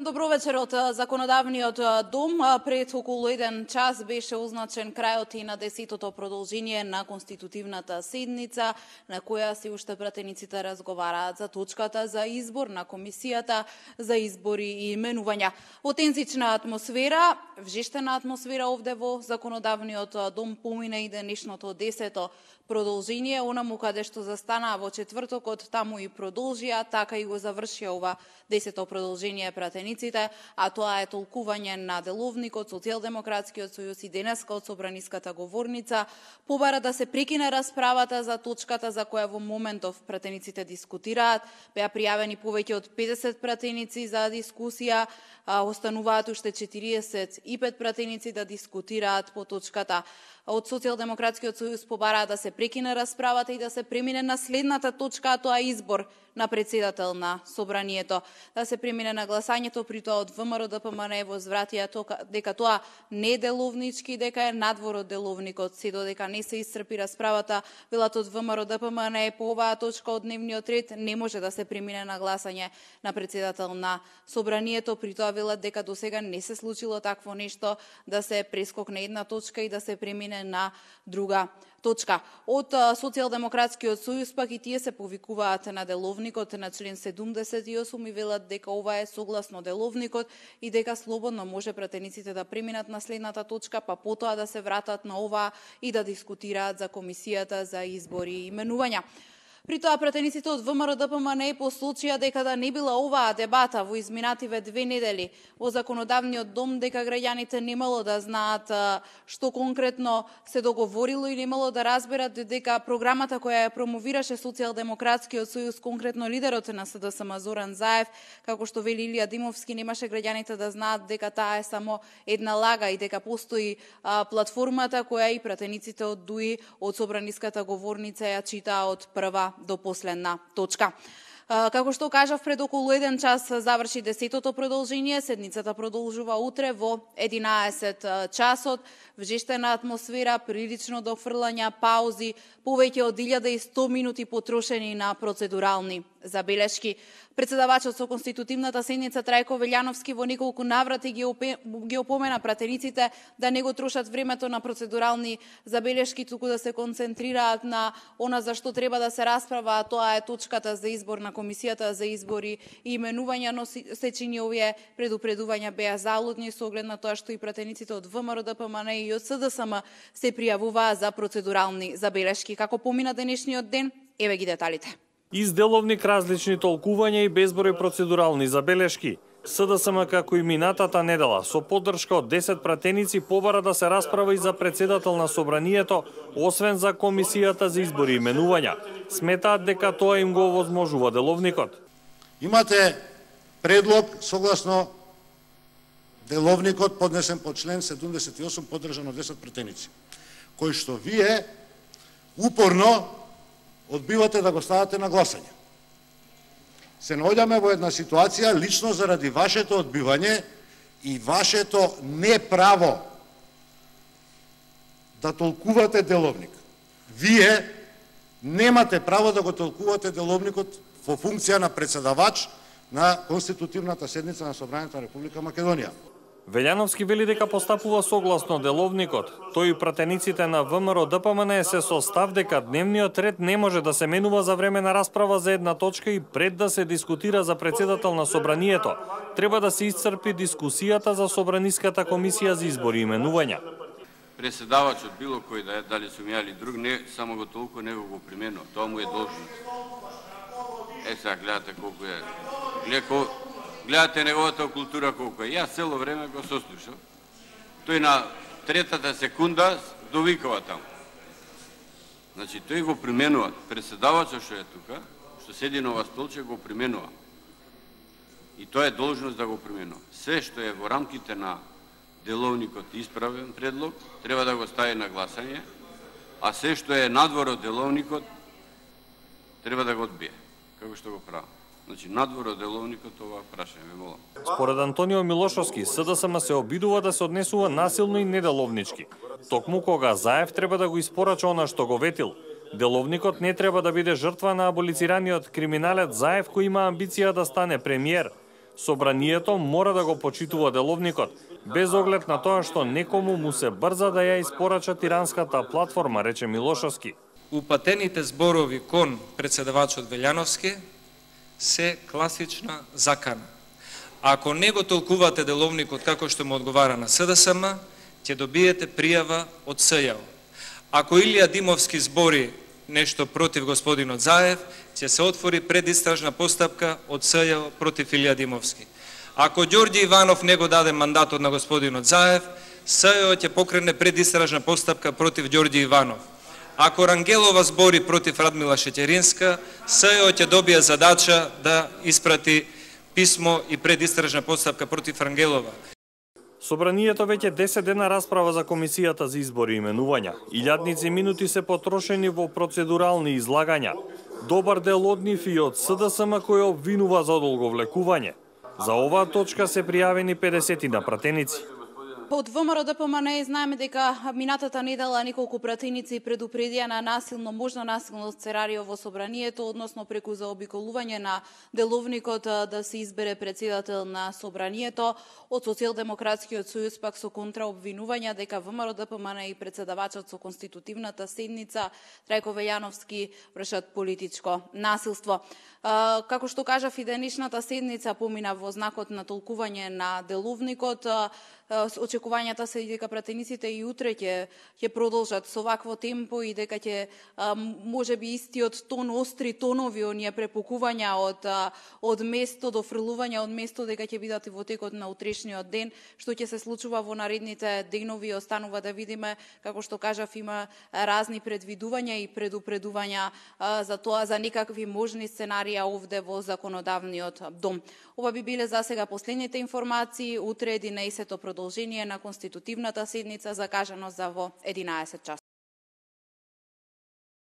Добро вечер од Законодавниот дом. Пред околу 1 час беше означен крајот и на 10-тото продолжение на конститутивната седница, на која се уште пратениците разговараат за точката за избор на комисијата за избори и именувања. Во тензична атмосфера, вжештена атмосфера овде во Законодавниот дом помина и денешното 10-то продолжение, онаму каде што застанаа во четвртокот, таму и продолжија, така и го завршија ова 10-то продолжение пратениците, а тоа е толкување на деловникот, Социјалдемократскиот сојуз и денеска од собраниската говорница побара да се прекине расправата за точката за која во моментов пратениците дискутираат. Беа пријавени повеќе од 50 пратеници за дискусија, остануваат уште 45 пратеници да дискутираат по точката. Од Социјалдемократскиот сојуз побараа да се прекине расправата и да се премине на следната точка, а тоа е избор на председател на собранието. Да се премине на гласањето, при тоа од ВМРО ДПМН возвратија дека тоа не е деловнички, дека е надвор од деловникот. Се додека не се исцрпи расправата, велат од ВМРО ДПМН по оваа точка од дневниот ред не може да се премине на гласање на председател на собранието. При тоа велат дека досега не се случило такво нешто, да се прескокне една точка и да се премине на друга точка. Од Социјалдемократскиот сојуз пак и тие се повикуваат на деловникот на член 78 и велат дека ова е согласно деловникот и дека слободно може пратениците да преминат на следната точка, па потоа да се вратат на ова и да дискутираат за комисијата за избори и именувања. При тоа пратениците од ВМРО ДПМН посочија дека да не била оваа дебата во изминативе 2 недели во Законодавниот дом, дека граѓаните немало да знаат што конкретно се договорило и немало да разберат дека програмата која ја промовираше Социјалдемократскиот сојуз, конкретно лидерот на СДСМ Зоран Заев, како што вели Илија Димовски, немаше граѓаните да знаат дека таа е само една лага и дека постои платформата која и пратениците од ДУИ, од собраниската говорница ја читаа од прва до последна точка. Како што кажав, пред околу 1 час заврши 10-тото продолжение, седницата продолжува утре во 11 часот, вжештена атмосфера, прилично до фрлања, паузи, повеќе од 1100 минути потрошени на процедурални забелешки. Председавачот со конститутивната седница Трајко Велјановски во неколку наврати ги опомена пратениците да не го трошат времето на процедурални забелешки, туку да се концентрираат на она за што треба да се расправа, а тоа е точката за избор на комисијата за избори и именувања, но сечени овие предупредувања беа залудни со оглед на тоа што и пратениците од ВМРО ДПМН и од СДСМ се пријавуваа за процедурални забелешки. Како помина денешниот ден? Еве ги деталите. Из деловник различни толкувања и безброј процедурални забелешки. СДСМ како и минатата недела со поддршка од 10 пратеници побара да се расправа и за председател на собранието, освен за комисијата за избори и именувања. Сметаат дека тоа им го овозможува деловникот. Имате предлог согласно деловникот поднесен по член 78 поддржан од 10 пратеници, кој што вие упорно одбивате да го ставате на гласање. Се наоѓаме во една ситуација лично заради вашето одбивање и вашето неправо да толкувате деловник. Вие немате право да го толкувате деловникот во функција на председавач на конститутивната седница на Собранието на Република Македонија. Велјановски вели дека постапува согласно деловникот. Тој и пратениците на ВМРО ДПМН се со став дека дневниот ред не може да се менува за време на расправа за една точка и пред да се дискутира за председател на собранието. Треба да се исцрпи дискусијата за собраниската комисија за избори и именувања. Преседавачот било кој да е, дали сум ја или друг, не само го толку него го применува. Тоа му е должност. Сега гледате колку е. Гледате неговата култура колку е. Јас цело време го сослушав. Тој на третата секунда довикава таму. Значи, тој го применува. Преседавачот што е тука, што седи на ова столче, го применува. И тоа е должност да го применува. Се што е во рамките на деловникот исправен предлог, треба да го стави на гласање, а се што е надвор од деловникот, треба да го одбие, како што го прави. Значи, надвор од деловникот, ова прашање, ве молам. Според Антонио Милошовски, СДСМ се обидува да се однесува насилно и неделовнички. Токму кога Заев треба да го испорача она што го ветил. Деловникот не треба да биде жртва на аболицираниот криминалец Заев кој има амбиција да стане премиер. Собранието мора да го почитува деловникот, без оглед на тоа што некому му се брза да ја испорача тиранската платформа, рече Милошовски. Упатените зборови кон председавачот Велјановски се класична закана. Ако не го толкувате деловникот како што му одговара на СДСМ, ќе добиете пријава од СЈО. Ако Илија Димовски збори нешто против господинот Заев, ќе се отвори предистражна постапка од СЈО против Илија Димовски. Ако Ѓорѓе Иванов не го даде мандатот на господинот Заев, СЈО ќе покрене предистражна постапка против Ѓорѓе Иванов. Ако Рангелова збори против Радмила Шеќеринска, СЈО ќе добие задача да испрати писмо и предистражна постапка против Рангелова. Собранието веќе 10 дена расправа за комисијата за избори и именувања. Илјадници минути се потрошени во процедурални излагања. Добар дел од нив и од СДСМ кој обвинува за одолговлекување. За оваа точка се пријавени 50 на пратеници. Од ВМРО ДПМН знаеме дека минатата недела неколку пратеници предупредија на можно насилно сценарио во собранието, односно преку заобиколување на деловникот да се избере председател на собранието. Од Социјалдемократскиот сојуз пак со контраобвинувања дека ВМРО ДПМН и председавачот со конститутивната седница Трајко Велјановски вршат политичко насилство. Како што кажав, и денешната седница помина во знакот на толкување на деловникот. Очекувањата се дека пратениците и утре ќе продолжат со вакво темпо и дека ќе можеби истиот тон, остри тонови, оние препукувања од место до фрлување од место, дека ќе бидат и во текот на утрешниот ден. Што ќе се случува во наредните денови останува да видиме. Како што кажав, има разни предвидувања и предупредувања за тоа, за некакви можни сценарија овде во законодавниот дом. Ова би биле за сега последните информации. Утре 11-то продолжение на конститутивната седница закажано за во 11 часот.